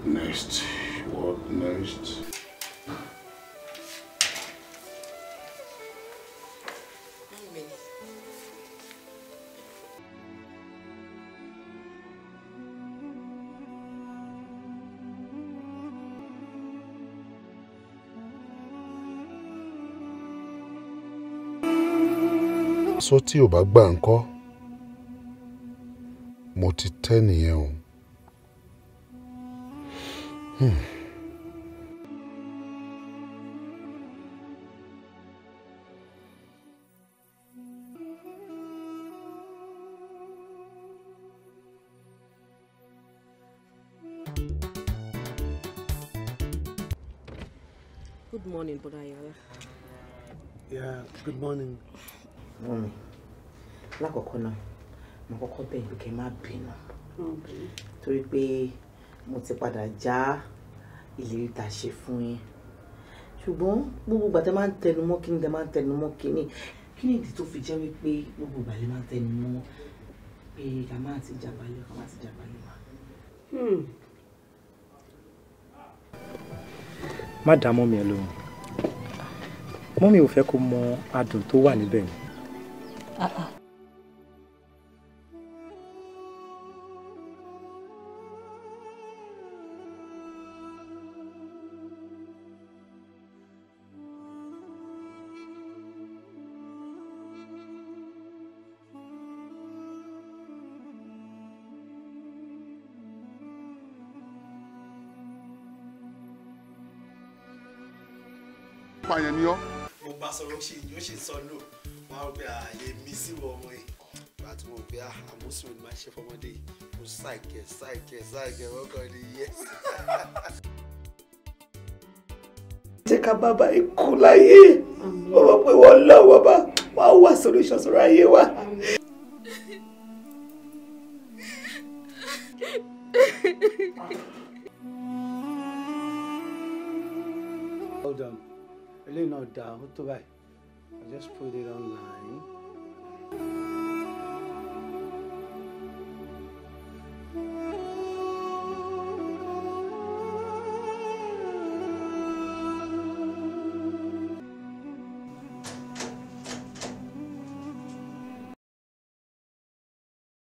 next? What next? So tí ò bá gbà ńkọ́, mo ti tẹ́ nìyẹn o. Good morning, Brother Ayinla. Yeah, good morning. Mommy, lákọ̀ọ́kọ́ náà, mo kọ́kọ́ bẹ̀ pé kẹ́ má bínú. Torí pé mo ti padà já ìlérí tá ṣe fún yín. Ṣùgbọ́n gbogbo ìgbà tẹ́ máa ń tẹnu mọ́ kíni tẹ́ máa ń tẹnu mọ́ kíni. Kíni ìdí tó fi jẹ́ wípé gbogbo ìgbà lè máa ń tẹnu mọ́ pé ká má ti jábálẹ̀, ká má ti jábálẹ̀ wá. Má dá mọ́mí ẹ lóhùn. Mọ́mí ò fẹ́ kó mọ adùn tó wà níbẹ̀ ni. Pààyàn ni ọ́. Mo bá sọ̀rọ̀ yóò ṣe sọ lò wọ́n á gbé ààyè mi sí ọmọ yìí ìgbà tí mo gbé àmúṣùn ni máa ṣe fọmọdé yìí mo ṣàìkẹ́ wọ́n kàn ní yẹ. Jẹ́ ká bàbá ikú láyé wọ́n mọ̀ pé wọ́n lọ́wọ́ bá wọ́n wá solution sọ̀rọ̀ ayé wa. Hold on. Eléyìí náà dá ó tó báyìí. I just put it online.